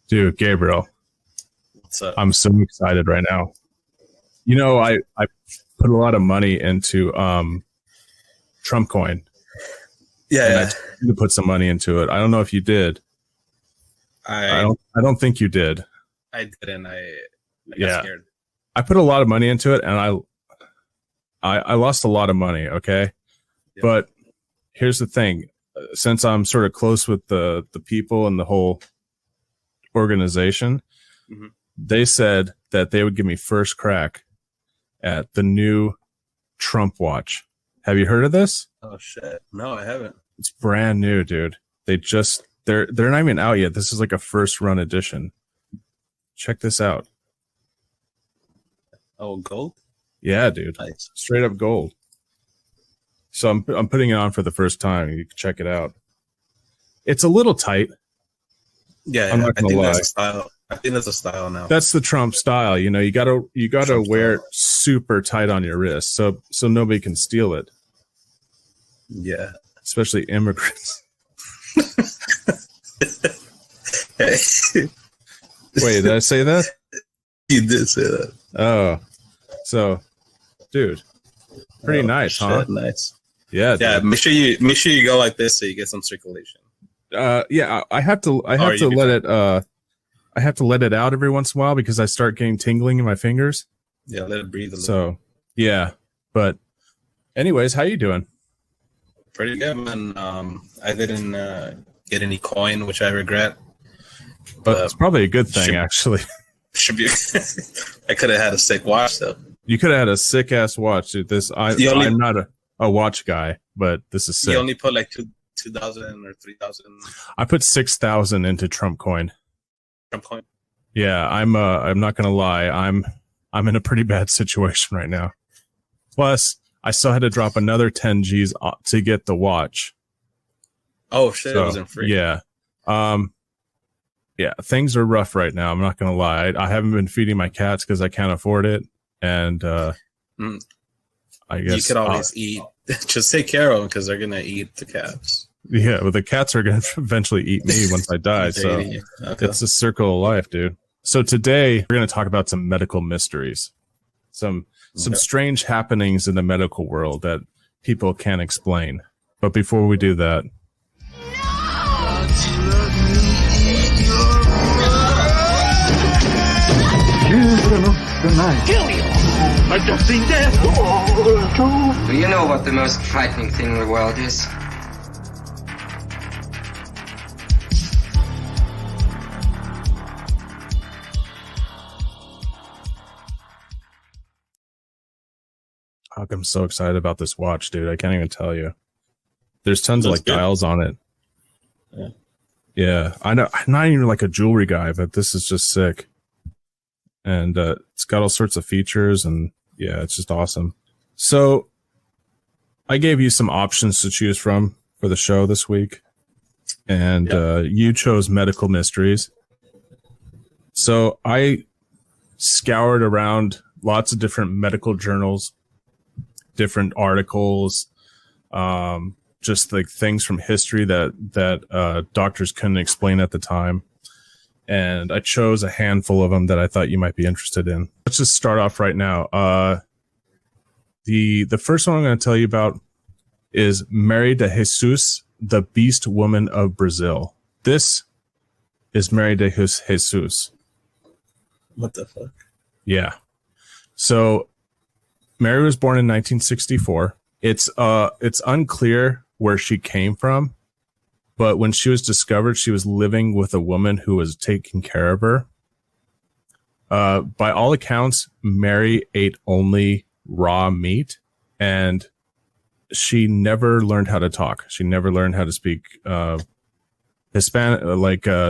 Dude, Gabriel, What's up? I'm so excited right now. I put a lot of money into Trump coin, Yeah, and I yeah. told you to put some money into it. I don't know if you did. I I don't think you did. I didn't. I got Yeah. scared. I put a lot of money into it, and I lost a lot of money, okay? Yeah. But here's the thing. Since I'm sort of close with the people and the whole organization, Mhm. they said that they would give me first crack at the new Trump watch. Have you heard of this? Oh shit! No, I haven't. It's brand new, dude. They're not even out yet. This is like a first run edition. Check this out. Oh, gold. Yeah, dude. Nice. Straight up gold. So I'm putting it on for the first time. You can check it out. It's a little tight. Yeah, I'm yeah. not I gonna think lie. that's a style. I think that's a style now. That's the Trump style. You gotta Trump wear it style. super tight on your wrist so nobody can steal it, Yeah. especially immigrants. Hey, Wait, did I say that? you did say that. Oh, so, dude, pretty Oh, nice, huh? shit, Nice. Yeah, Yeah. dude. Make sure you go like this so you get some circulation. Yeah. I have to Or you can- let it. I have to let it out every once in a while because I start getting tingling in my fingers. Yeah, let it breathe a little. So, yeah. But, anyways, how you doing? Pretty good, man. I didn't get any coin, which I regret. But it's probably a good thing, should- actually. Should be. I could have had a sick watch though. You could have had a sick ass watch, dude. I'm not a watch guy, but this is sick. You only put like 2,000 or 3,000 I put 6,000 into Trump coin. Trump coin. Yeah, I'm not gonna lie. I'm in a pretty bad situation right now. Plus, I still had to drop another 10 G's to get the watch. Oh shit! So, It wasn't free. Yeah. Yeah, things are rough right now. I'm not gonna lie. I haven't been feeding my cats because I can't afford it, and Mm. I guess You could always eat. Just take care of them because they're gonna eat the cats. yeah. But the cats are gonna eventually eat me once I die. So Okay. it's the circle of life, dude. So today we're gonna talk about some medical mysteries, some Okay. strange happenings in the medical world that people can't explain. But before we do that, Kill you! I've just seen death! Do you know what the most frightening thing in the world is? I'm so excited about this watch, dude. I can't even tell you. There's tons of That's like good. dials on it. Yeah. Yeah, I know. I'm not even like a jewelry guy, but this is just sick. And it's got all sorts of features, and yeah, it's just awesome. So I gave you some options to choose from for the show this week, and you chose medical mysteries. So I scoured around lots of different medical journals, different articles, just like things from history that doctors couldn't explain at the time. And I chose a handful of them that I thought you might be interested in. Let's just start off right now. The first one I'm going to tell you about is Mary de Jesus, the Beast Woman of Brazil. This is Mary de Jesus. What the fuck? Yeah. So Mary was born in 1964. It's unclear where she came from, but when she was discovered, she was living with a woman who was taking care of her. By all accounts, Mary ate only raw meat, and she never learned how to talk. She never learned how to speak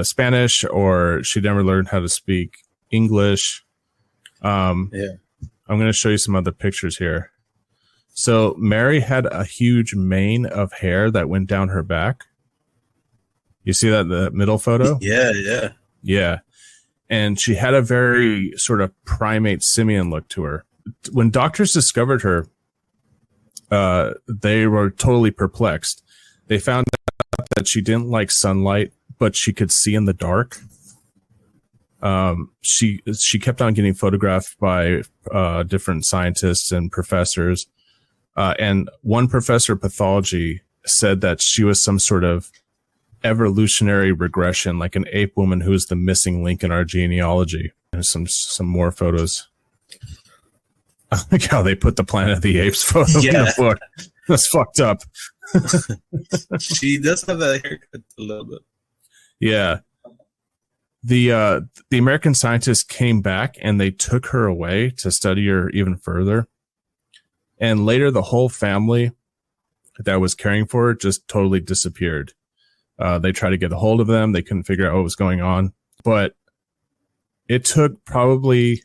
Spanish, or she never learned how to speak English. Yeah. I'm going to show you some other pictures here. So Mary had a huge mane of hair that went down her back. You see that in the middle photo? Yeah, yeah. Yeah. And she had a very sort of primate simian look to her. When doctors discovered her, they were totally perplexed. They found out that she didn't like sunlight, but she could see in the dark. she kept on getting photographed by different scientists and professors. And one professor of pathology said that she was some sort of evolutionary regression, like an ape woman who is the missing link in our genealogy. There's some more photos. I like how they put the Planet of the Apes photo in the book. That's fucked up. She does have that haircut a little bit. Yeah. The American scientists came back and they took her away to study her even further. And later the whole family that was caring for her just totally disappeared. They tried to get a hold of them. They couldn't figure out what was going on. But it took probably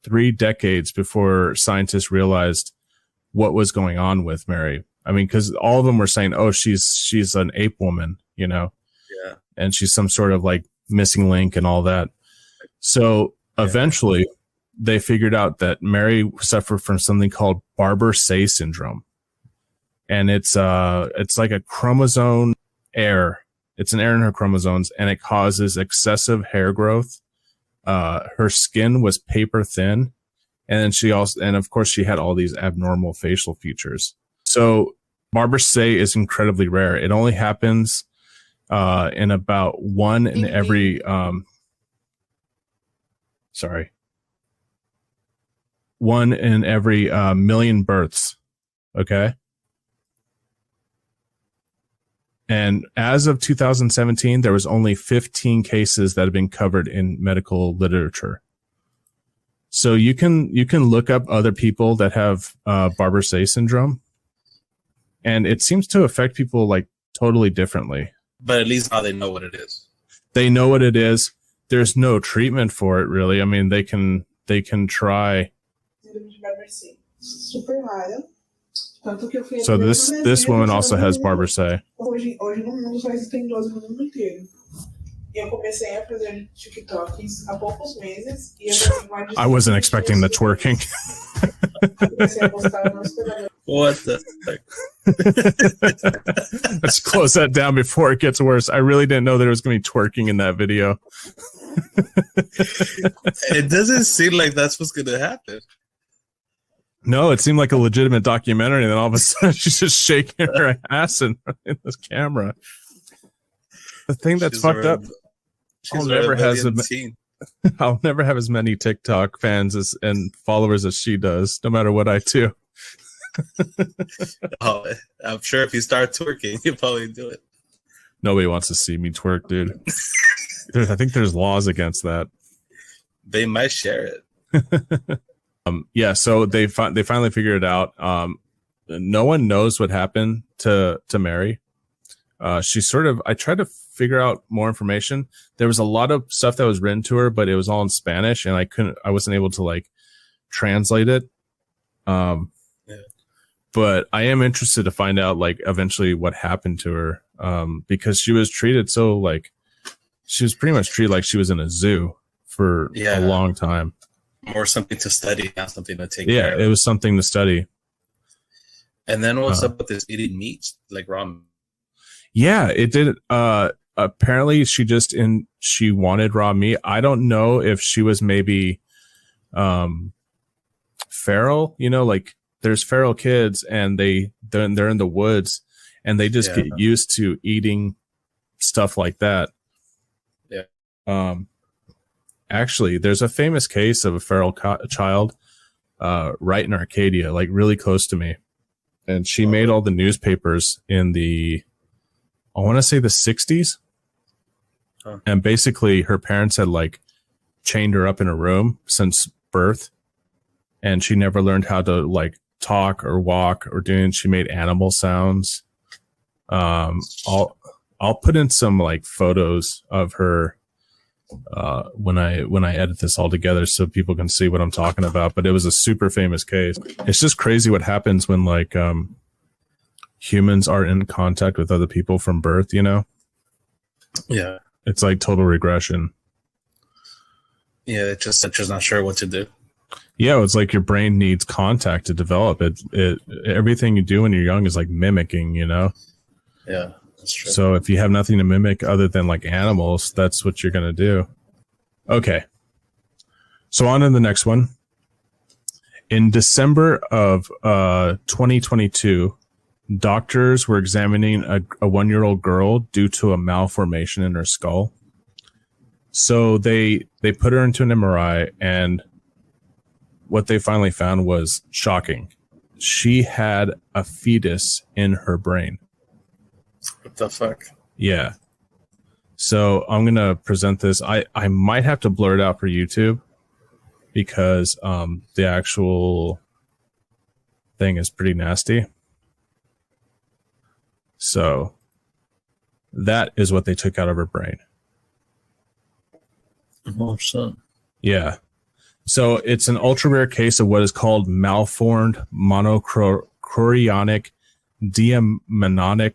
3 decades before scientists realized what was going on with Mary. I mean, because all of them were saying, "Oh, she's an ape woman," you know, Yeah, and she's some sort of like missing link and all that. So eventually, they figured out that Mary suffered from something called Barber-Say syndrome, and it's like a chromosome error. It's an error in her chromosomes, and it causes excessive hair growth. Her skin was paper thin, and then of course she had all these abnormal facial features. So Barber-Say is incredibly rare. It only happens in about one in every million births. Okay. And as of 2017, there was only 15 cases that have been covered in medical literature. So you can look up other people that have Barber-Say syndrome, and it seems to affect people like totally differently. but at least now they know what it is. They know what it is. There's no treatment for it, really. I mean, they can try. Super rara. Tanto que eu fui So this woman also has Barber-Say. Hoje no mundo só existem 12 no mundo inteiro. E eu comecei a fazer TikToks há poucos meses. E eu tenho mais de I wasn't expecting the twerking. comecei a postar no Instagram. What the heck? Let's close that down before it gets worse. I really didn't know there was going to be twerking in that video. It doesn't seem like that's what's going to happen. No, it seemed like a legitimate documentary, and then all of a sudden she's just shaking her ass in this camera. The thing that's She's fucked up, She's I'll never have as many TikTok fans and followers as she does, no matter what I do. Oh, I'm sure if you start twerking, you'll probably do it. Nobody wants to see me twerk, dude. I think there's laws against that. They might share it. Yeah, so they finally figured it out. No one knows what happened to Mary. I tried to figure out more information. There was a lot of stuff that was written to her, but it was all in Spanish, and I wasn't able to like translate it. But I am interested to find out like eventually what happened to her. Because she was treated she was pretty much treated like she was in a zoo for a long time. More something to study, not something to take care of. Yeah, it was something to study. And then what's up with this eating meat, like raw meat? Yeah, it did. Apparently she wanted raw meat. I don't know if she was maybe feral, like there's feral kids and they're in the woods and they just get used to eating stuff like that. Yeah. Actually, there's a famous case of a feral child right in Arcadia, like really close to me. And she made all the newspapers in I want to say the 60s. Huh. And basically her parents had like chained her up in a room since birth. And she never learned how to like talk or walk or she made animal sounds. I'll put in some like photos of her when I edit this all together so people can see what I'm talking about. But it was a super famous case. It's just crazy what happens when like humans are in contact with other people from birth, Yeah. It's like total regression. Yeah, it's just not sure what to do. Yeah, it's like your brain needs contact to develop. It everything you do when you're young is like mimicking, Yeah, that's true. So if you have nothing to mimic other than like animals, that's what you're gonna do. Okay. So on to the next one. In December of 2022, doctors were examining a 1-year-old girl due to a malformation in her skull. So they put her into an MRI, and what they finally found was shocking. She had a fetus in her brain. What the fuck? Yeah. So I'm going to present this. I might have to blur it out for YouTube because the actual thing is pretty nasty. So that is what they took out of her brain. Oh, shit. Yeah. So it's an ultra rare case of what is called malformed monochorionic diamniotic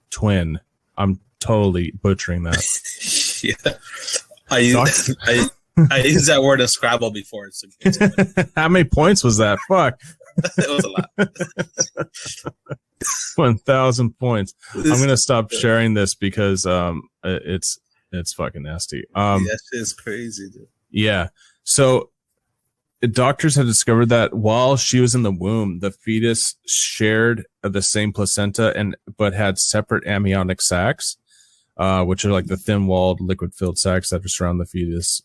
twin. I'm totally butchering that. Yeah. I used that word in Scrabble before. How many points was that? Fuck. It was a lot. 1,000 points. I'm going to stop sharing this because it's fucking nasty. That shit's crazy, dude. Yeah. So doctors have discovered that while she was in the womb, the fetus shared the same placenta but had separate amniotic sacs, which are like the thin-walled, liquid-filled sacs that surround the fetus.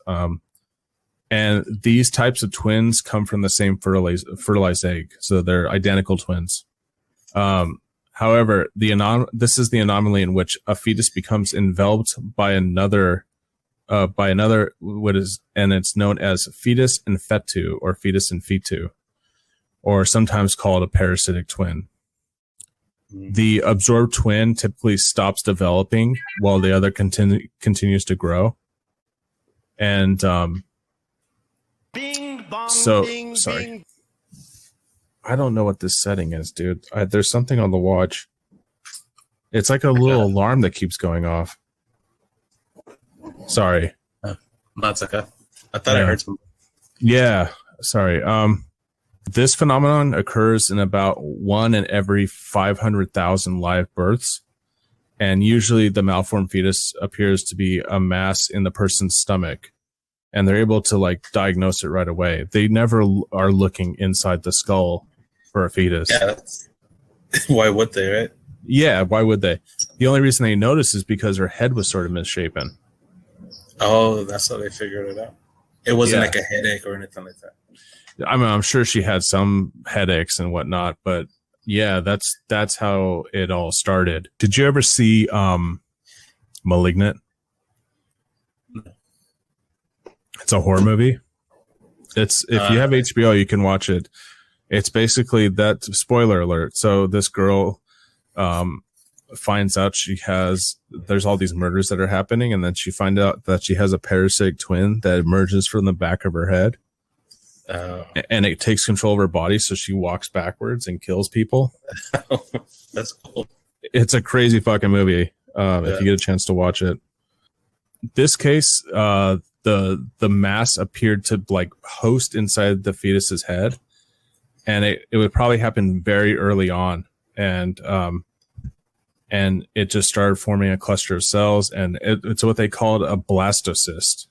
And these types of twins come from the same fertilized egg, so they're identical twins. However, this is the anomaly in which a fetus becomes enveloped by another, and it's known as fetus in fetu or fetus in fetu, or sometimes called a parasitic twin. The absorbed twin typically stops developing while the other continues to grow. And Bing, bong, so ding, sorry. ding. I don't know what this setting is, dude. There's something on the watch. It's like a little alarm that keeps going off. Sorry. That's okay. I thought I heard something. Yeah, sorry. This phenomenon occurs in about 1 in every 500,000 live births, and usually the malformed fetus appears to be a mass in the person's stomach, and they're able to like diagnose it right away. They never are looking inside the skull for a fetus. Yeah. Why would they, right? Yeah, why would they? The only reason they noticed is because her head was sort of misshapen. Oh, that's how they figured it out. It wasn't like a headache or anything like that. I mean, I'm sure she had some headaches and whatnot, but yeah, that's how it all started. Did you ever see Malignant? It's a horror movie. If you have HBO, you can watch it. It's basically that. Spoiler alert. So this girl finds out there's all these murders that are happening, and then she finds out that she has a parasitic twin that emerges from the back of her head. And it takes control of her body, so she walks backwards and kills people. That's cool. It's a crazy fucking movie. If you get a chance to watch it. This case, the mass appeared to like host inside the fetus's head, and it would probably happen very early on, and it just started forming a cluster of cells, and it's what they called a blastocyst.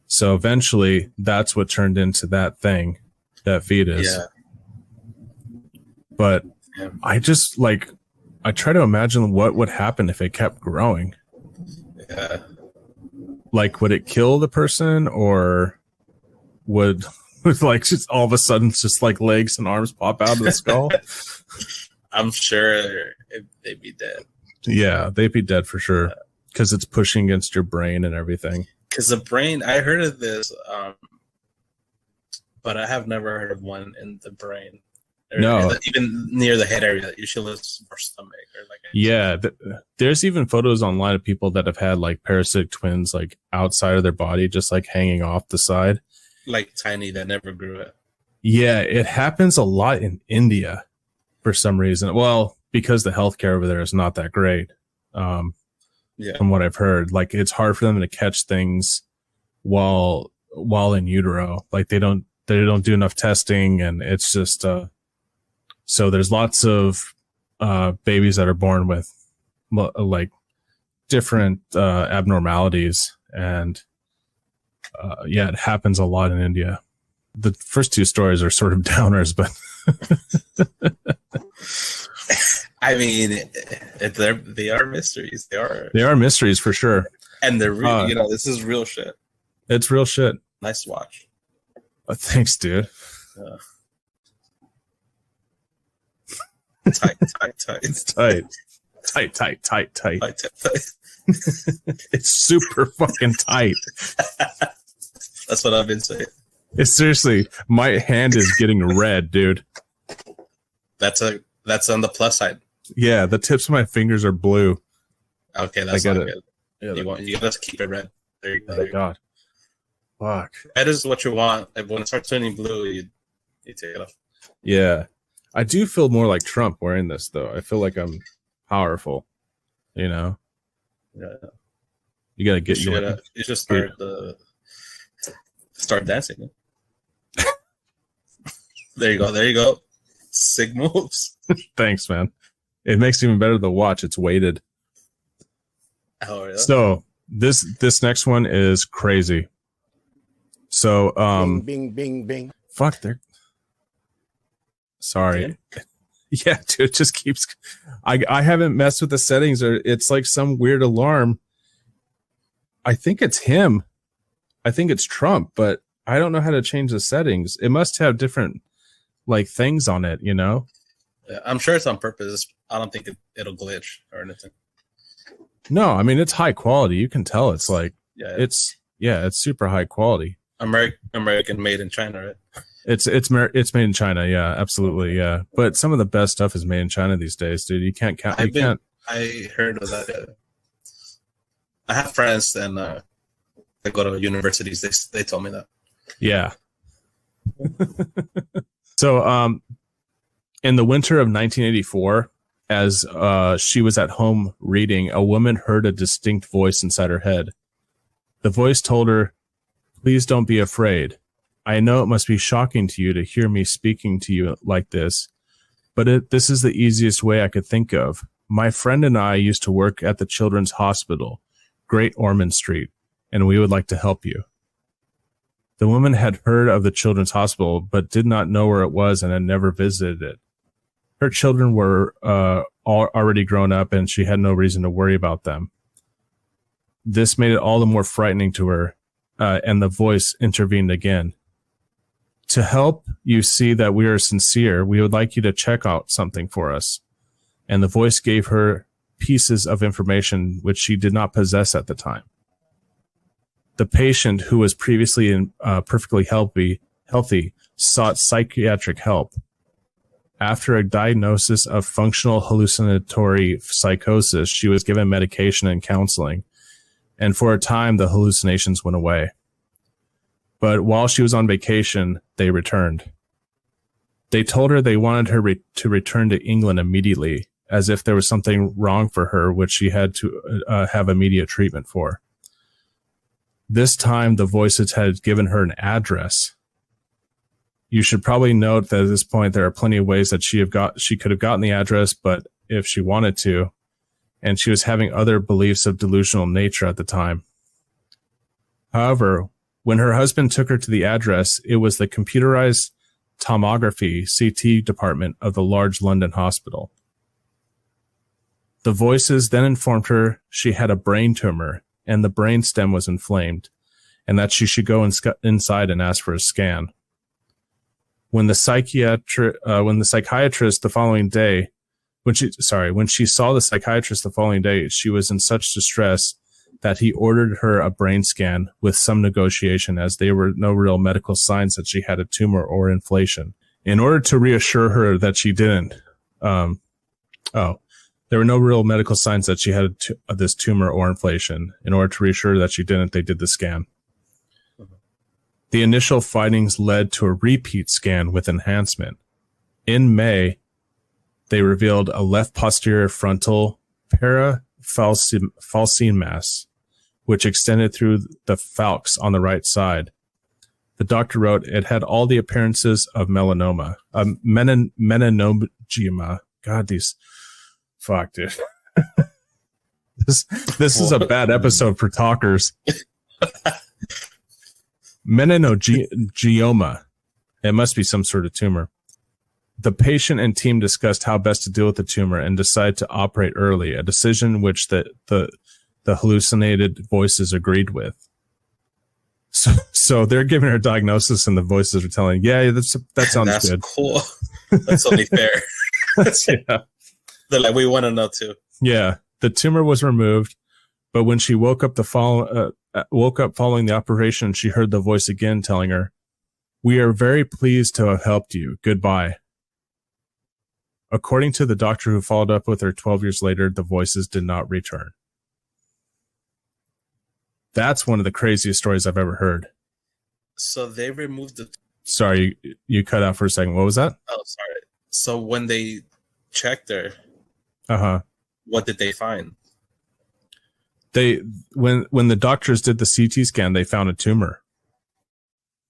So eventually, that's what turned into that thing, that fetus. Yeah. But I just I try to imagine what would happen if it kept growing. Yeah. Like, would it kill the person, or would like just all of a sudden just like legs and arms pop out of the skull? I'm sure they'd be dead. Yeah, they'd be dead for sure, because it's pushing against your brain and everything. Because the brain, I heard of this, but I have never heard of one in the brain. No, even near the head area. Usually it's more stomach or like. Yeah, there's even photos online of people that have had like parasitic twins like outside of their body, just like hanging off the side, like tiny that never grew up. Yeah, it happens a lot in India for some reason. Well, because the healthcare over there is not that great. From what I've heard, like it's hard for them to catch things while in utero. Like they don't do enough testing, and it's just so there's lots of babies that are born with like different abnormalities, and yeah, it happens a lot in India. The first two stories are sort of downers, but I mean, they are mysteries. They are mysteries for sure. And they're real. This is real shit. It's real shit. Nice watch. Thanks, dude. Tight. It's tight. Tight. It's super fucking tight. That's what I've been saying. It's seriously, my hand is getting red, dude. That's on the plus side. Yeah, the tips of my fingers are blue. Okay, that's not good. Yeah, you gotta keep it red. There you go. Thank God. Fuck. Red is what you want. When it starts turning blue, you take it off. Yeah. I do feel more like Trump wearing this, though. I feel like I'm powerful. Yeah. You gotta get you just start dancing. There you go. Sick moves. Thanks, man. It makes it even better to watch. It's weighted. Oh, yeah. So this next one is crazy. So bing. fuck, they're sorry. Yeah, dude, it just keeps. I haven't messed with the settings, or it's like some weird alarm. I think it's him. I think it's Trump, but I don't know how to change the settings. It must have different like things on it, you know? Yeah, I'm sure it's on purpose. I don't think it'll glitch or anything. No, I mean, it's high quality. You can tell it's like, Yeah. it's super high quality. American made in China, right? It's made in China. Yeah, absolutely. Yeah. But some of the best stuff is made in China these days, dude. You can't count. I heard of that. Yeah. I have friends and they go to universities. They told me that. Yeah. So, in the winter of 1984, as she was at home reading, a woman heard a distinct voice inside her head. The voice told her, "Please don't be afraid. I know it must be shocking to you to hear me speaking to you like this, but this is the easiest way I could think of. My friend and I used to work at the Children's Hospital, Great Ormond Street, and we would like to help you." The woman had heard of the Children's Hospital, but did not know where it was and had never visited it. Her children were already grown up, and she had no reason to worry about them. This made it all the more frightening to her, and the voice intervened again. "To help you see that we are sincere, we would like you to check out something for us." And the voice gave her pieces of information which she did not possess at the time. The patient, who was previously perfectly healthy, sought psychiatric help. After a diagnosis of functional hallucinatory psychosis, she was given medication and counseling, and for a time the hallucinations went away. But while she was on vacation, they returned. They told her they wanted her to return to England immediately, as if there was something wrong for her, which she had to have immediate treatment for. This time, the voices had given her an address. You should probably note that at this point, there are plenty of ways that she could have gotten the address, but if she wanted to, and she was having other beliefs of delusional nature at the time. However, when her husband took her to the address, it was the computerized tomography CT department of the large London hospital. The voices then informed her she had a brain tumor and the brain stem was inflamed, and that she should go inside and ask for a scan. When the psychiatrist the following day, when she saw the psychiatrist the following day, she was in such distress that he ordered her a brain scan with some negotiation, as there were no real medical signs that she had a tumor or inflation. In order to reassure her that she didn't, there were no real medical signs that she had this tumor or inflation. In order to reassure her that she didn't, they did the scan. The initial findings led to a repeat scan with enhancement. In May, they revealed a left posterior frontal parafalcine mass, which extended through the falx on the right side. The doctor wrote it had all the appearances of melanoma, melanoma. God, these fuck, dude. This is a bad episode for talkers. Meningioma. It must be some sort of tumor. The patient and team discussed how best to deal with the tumor and decided to operate early, a decision which the hallucinated voices agreed with. So they're giving her a diagnosis, and the voices are telling, "Yeah, that sounds That's good. Cool. That's only fair." Yeah. They're like, we want to know too. Yeah, the tumor was removed, but when she woke up following the operation, she heard the voice again telling her, "We are very pleased to have helped you. Goodbye." According to the doctor who followed up with her 12 years later, the voices did not return. That's one of the craziest stories I've ever heard. So they removed the. Sorry, you cut out for a second. What was that? Oh, sorry. So when they checked her, what did they find? When the doctors did the CT scan, they found a tumor.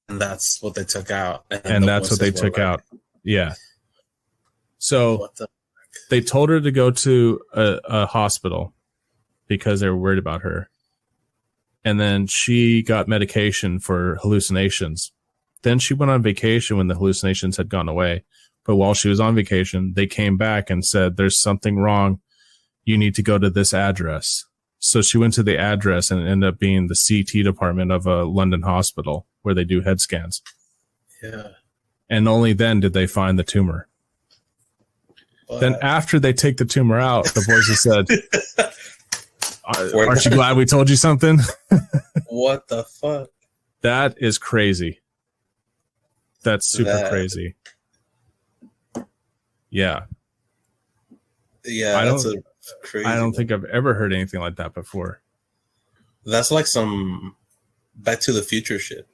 And that's what they took out. And that's what they took out. Yeah. So they told her to go to a hospital because they were worried about her. And then she got medication for hallucinations. Then she went on vacation when the hallucinations had gone away. But while she was on vacation, they came back and said, "There's something wrong. You need to go to this address." So she went to the address, and it ended up being the CT department of a London hospital where they do head scans. Yeah. And only then did they find the tumor. But then after they take the tumor out, the voices said, "Aren't you glad we told you something?" What the fuck? That is crazy. That's super crazy. Yeah. Yeah, that's crazy. I don't think I've ever heard anything like that before. That's like some Back to the Future shit.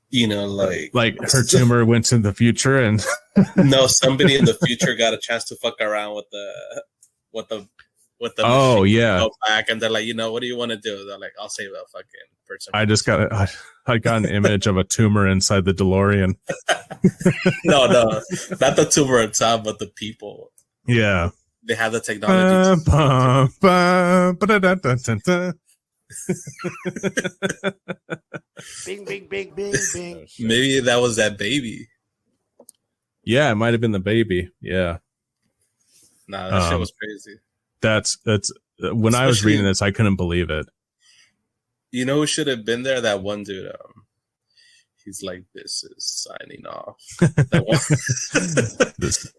You know, like her tumor went to the future, and no, somebody in the future got a chance to fuck around with the oh machine, yeah, go back, and they're like, what do you want to do? They're like, I'll save a fucking person. I got an image of a tumor inside the DeLorean. no, not the tumor itself, but the people. Yeah, they have the technology. Bing, bing, bing, bing, bing. Maybe that was that baby. Yeah, it might have been the baby. Yeah. Nah, that shit was crazy. That's when I was reading this, I couldn't believe it. You know who should have been there? That one dude. He's like, "This is signing off."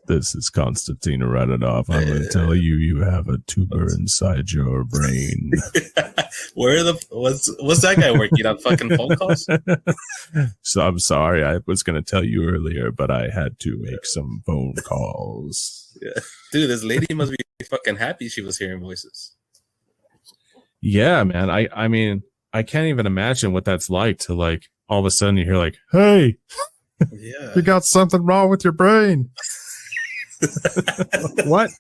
This is Konstantin Radonov. I'm going to tell you have a tumor inside your brain. What's that guy working on? Fucking phone calls? So I'm sorry. I was going to tell you earlier, but I had to make some phone calls. Yeah, dude, this lady must be fucking happy she was hearing voices. Yeah, man. I mean, I can't even imagine what that's like to like. All of a sudden you hear like, "Hey, yeah, you got something wrong with your brain." What?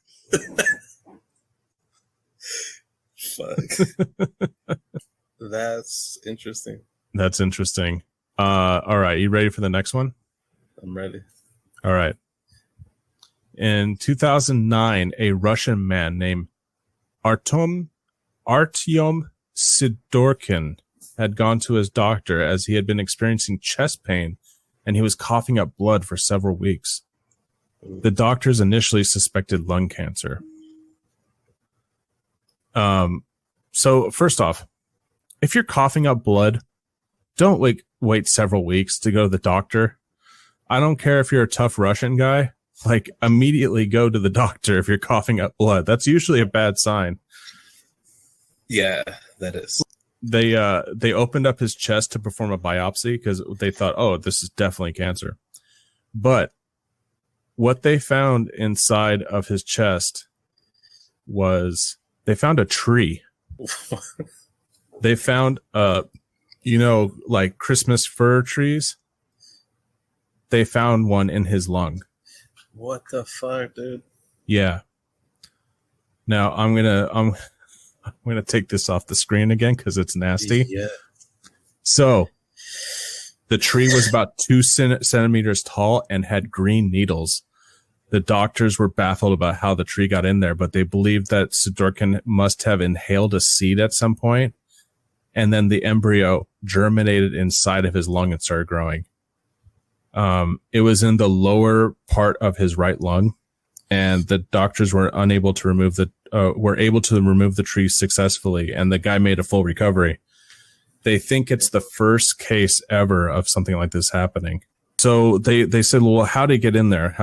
Fuck. That's interesting. That's interesting. All right. You ready for the next one? I'm ready. All right. In 2009, a Russian man named Artyom Sidorkin had gone to his doctor as he had been experiencing chest pain and he was coughing up blood for several weeks. The doctors initially suspected lung cancer. So first off, if you're coughing up blood, don't wait several weeks to go to the doctor. I don't care if you're a tough Russian guy, like immediately go to the doctor if you're coughing up blood. That's usually a bad sign. Yeah, that is. They opened up his chest to perform a biopsy because they thought, oh, this is definitely cancer. But what they found inside of his chest they found a tree. They found, like Christmas fir trees. They found one in his lung. What the fuck, dude? Yeah. Now I'm gonna take this off the screen again because it's nasty. Yeah. So the tree was about 2 centimeters tall and had green needles. The doctors were baffled about how the tree got in there, but they believed that Sidorkin must have inhaled a seed at some point, and then the embryo germinated inside of his lung and started growing. It was in the lower part of his right lung, and the doctors were able to remove the tree successfully, and the guy made a full recovery. They think it's the first case ever of something like this happening. So they said, well, how did he get in there?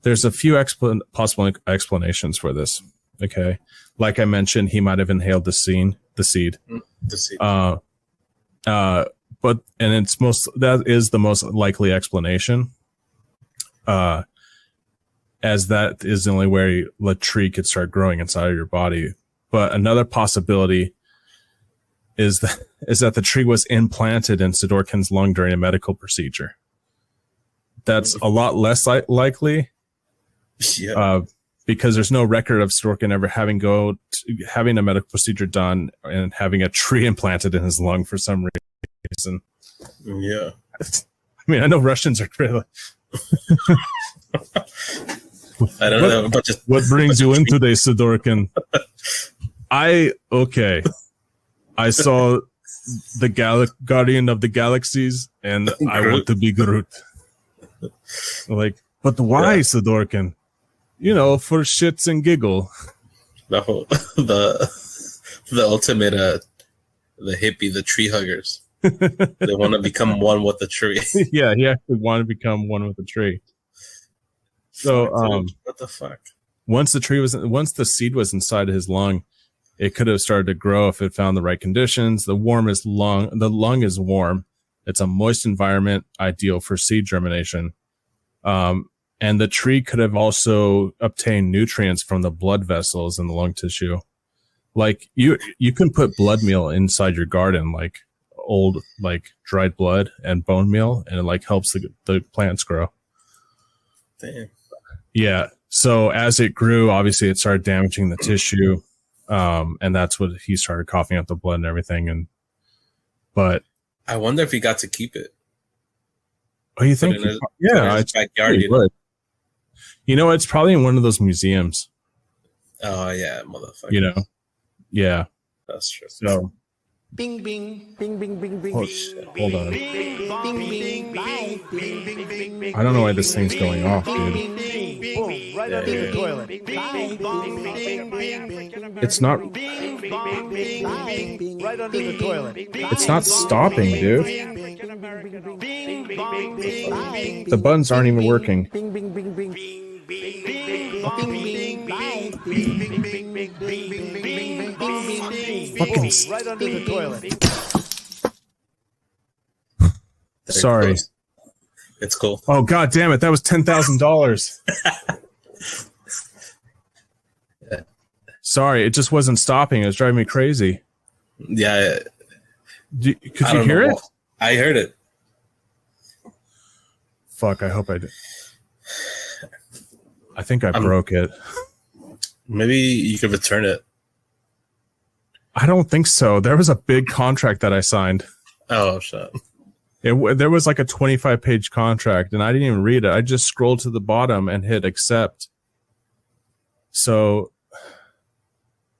There's a few possible explanations for this. Okay. Like I mentioned, he might have inhaled the seed. But that is the most likely explanation. As that is the only way the tree could start growing inside of your body. But another possibility is that the tree was implanted in Sidorkin's lung during a medical procedure. That's a lot less likely. Yeah. Because there's no record of Sidorkin ever having a medical procedure done and having a tree implanted in his lung for some reason. Yeah. I mean, I know Russians are really. I don't know. But what brings you in today, Sidorkin? I saw the Guardian of the Galaxies, and I want to be Groot. Like, but why, Sidorkin? For shits and giggle. The ultimate, the hippie, the tree huggers. They want to become one with the tree. Yeah, he actually wanted to become one with the tree. So, what the fuck? Once the seed was inside his lung, it could have started to grow if it found the right conditions. The lung is warm. It's a moist environment, ideal for seed germination. And the tree could have also obtained nutrients from the blood vessels in the lung tissue. Like you can put blood meal inside your garden, like old, like dried blood and bone meal, and it helps the plants grow. Damn. Yeah. So as it grew, obviously it started damaging the tissue. And that's what he started coughing up the blood and everything. But I wonder if he got to keep it. Oh, you think? Yeah, it's backyard. It's probably in one of those museums. Oh yeah, motherfucker. Yeah, that's true. So, bing bing bing bing bing bing. Oh shit! Hold on. Bing bing bing bing bing. I don't know why this thing's going off, dude. Boom! Right under the toilet. It's not. Right under the toilet. It's not stopping, dude. The buttons aren't even working. Bing bing bing bing. Fucking right under the toilet. Sorry. It's cool. Oh god damn it! That was $10,000. Yeah. Sorry, it just wasn't stopping. It was driving me crazy. Yeah. Could you hear it? I heard it. Fuck! I hope I did. I think I broke it. Maybe you could return it. I don't think so. There was a big contract that I signed. Oh shit! There was like a 25-page contract, and I didn't even read it. I just scrolled to the bottom and hit accept. So,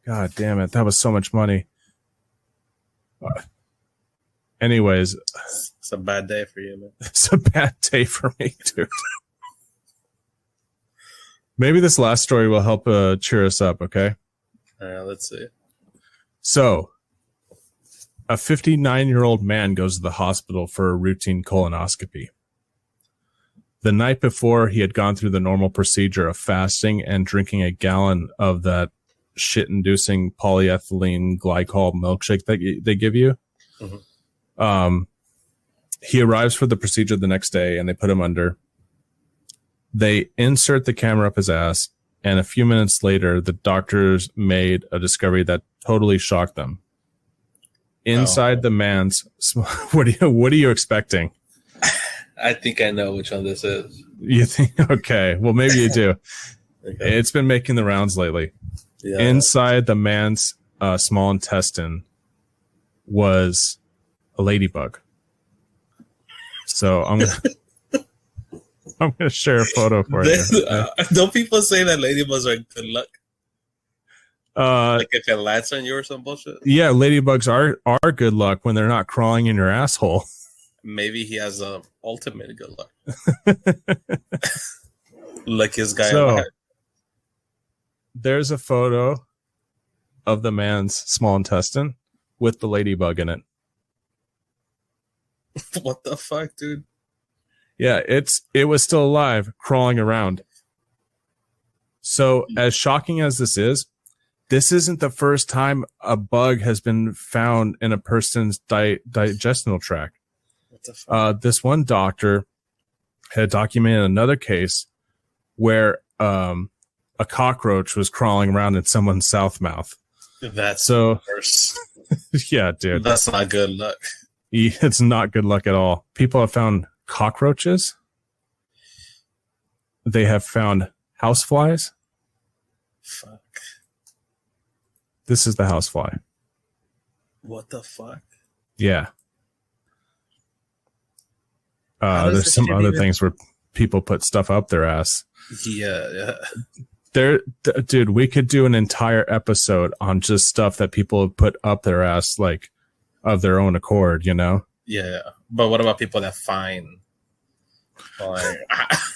god damn it, that was so much money. Anyways, it's a bad day for you, man. It's a bad day for me, dude. Maybe this last story will help cheer us up, okay? All right, let's see. So, a 59-year-old man goes to the hospital for a routine colonoscopy. The night before, he had gone through the normal procedure of fasting and drinking a gallon of that shit-inducing polyethylene glycol milkshake that they give you. Mm-hmm. He arrives for the procedure the next day, and they put him under. They insert the camera up his ass, and a few minutes later, the doctors made a discovery that totally shocked them. Inside the man's, what are you expecting? I think I know which one this is. You think? Okay, well maybe you do. Okay. It's been making the rounds lately. Yeah. Inside the man's small intestine was a ladybug. So I'm gonna. I'm gonna share a photo for you. Don't people say that ladybugs are good luck? Like if it lands on you or some bullshit? Yeah, ladybugs are good luck when they're not crawling in your asshole. Maybe he has ultimate good luck. Luckiest guy So, alive. there's a photo of the man's small intestine with the ladybug in it. What the fuck, dude? Yeah, it was still alive, crawling around. So, as shocking as this isn't the first time a bug has been found in a person's digestional tract. What the fuck? This one doctor had documented another case where a cockroach was crawling around in someone's south mouth. That's So, worse. yeah, dude, That's not good luck. it's not good luck at all. People have found cockroaches. They have found houseflies. Fuck. This is the housefly. What the fuck? Yeah. How does There's this some shit other even- things where people put stuff up their ass. Yeah. Dude, we could do an entire episode on just stuff that people have put up their ass, like, of their own accord, you know? Yeah. But what about people that find like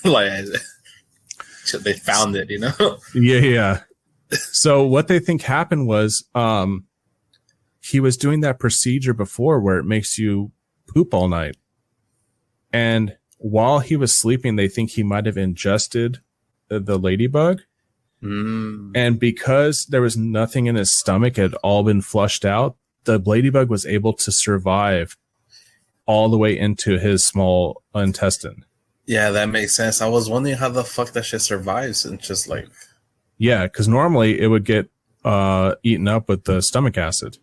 like they found it, you know? Yeah. So what they think happened was he was doing that procedure before where it makes you poop all night. And while he was sleeping, they think he might have ingested the ladybug. And because there was nothing in his stomach, it had all been flushed out, the ladybug was able to survive all the way into his small intestine. Yeah, that makes sense. I was wondering how the fuck that shit survives and just like Yeah, because normally it would get eaten up with the stomach acid.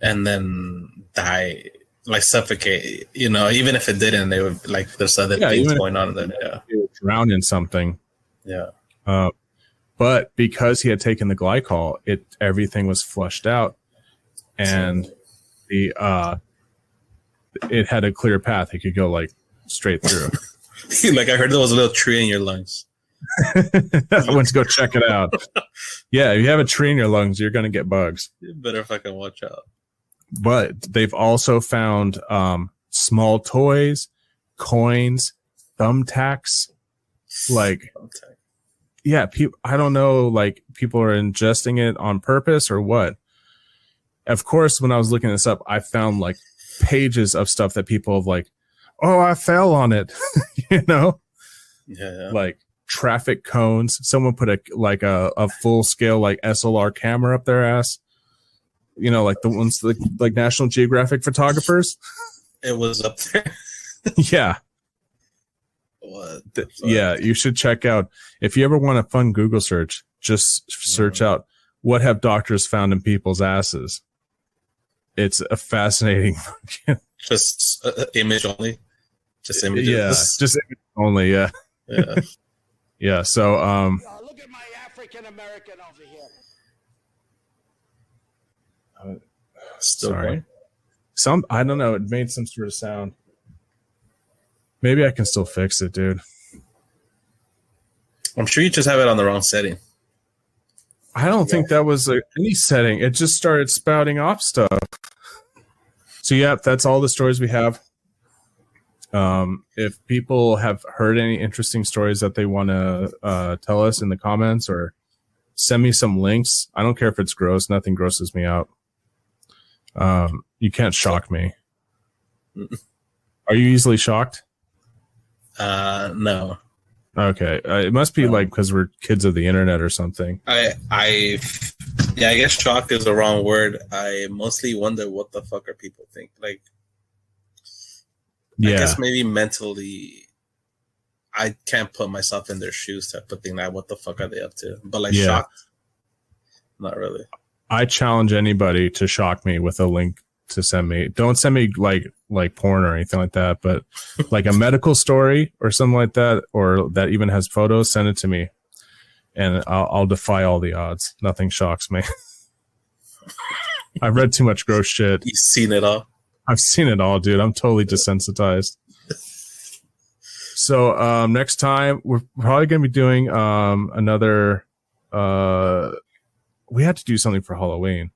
and then die, like suffocate, you know, even if it didn't, they would like there's other things even going on in there. It would drown in something. Yeah. But because he had taken the glycol, everything was flushed out, and it had a clear path. It could go like straight through. Like I heard there was a little tree in your lungs. I went to go check it out. Yeah, if you have a tree in your lungs, you're gonna get bugs. You better fucking watch out. But they've also found small toys, coins, thumbtacks, like. Yeah, I don't know, like, people are ingesting it on purpose or what. Of course, when I was looking this up, I found, like, pages of stuff that people have, like, oh, I fell on it, you know? Yeah. Like, traffic cones. Someone put a full-scale, like, SLR camera up their ass. You know, like the ones, like National Geographic photographers. It was up there. Yeah. What? Yeah, you should check out, if you ever want a fun Google search, just search out what have doctors found in people's asses. It's a fascinating Just image only. Just images. Yeah, just image only. Yeah. Yeah. So Look at my African American over here. Still sorry, I don't know, it made some sort of sound. Maybe I can still fix it, dude. I'm sure you just have it on the wrong setting. I don't think that was any setting. It just started spouting off stuff. So yeah, that's all the stories we have. If people have heard any interesting stories that they want to tell us in the comments, or send me some links. I don't care if it's gross. Nothing grosses me out. You can't shock me. Are you easily shocked? No. Okay. It must be like because we're kids of the internet or something. I guess shock is the wrong word. I mostly wonder what the fuck are people think. Like, I guess maybe mentally, I can't put myself in their shoes type of thing. Like, what the fuck are they up to? But like, shocked, not really. I challenge anybody to shock me with a link to send me. Don't send me like porn or anything like that, but like a medical story or something like that, or that even has photos, send it to me, and I'll defy all the odds. Nothing shocks me. I've read too much gross shit. You've seen it all. I've seen it all, dude. I'm totally desensitized. So next time we're probably going to be doing another. We had to do something for Halloween.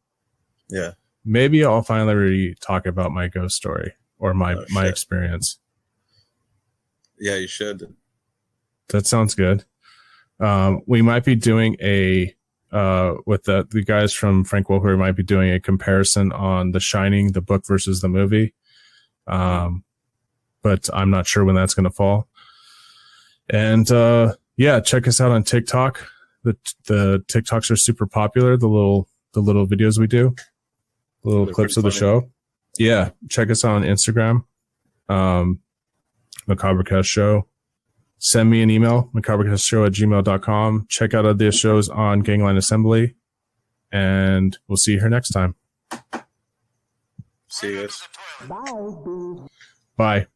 Yeah. Maybe I'll finally talk about my ghost story or my experience. Yeah, you should. That sounds good. We might be doing a with the guys from Frank Welker. We might be doing a comparison on The Shining, the book versus the movie. But I'm not sure when that's going to fall. And yeah, check us out on TikTok. The TikToks are super popular. The little videos we do, little They're clips of pretty the funny. show. Yeah, check us out on Instagram. Macabrecast Show. Send me an email, macabrecastshow@gmail.com. Check out other shows on Gangline Assembly. And we'll see you here next time. See you guys. Bye.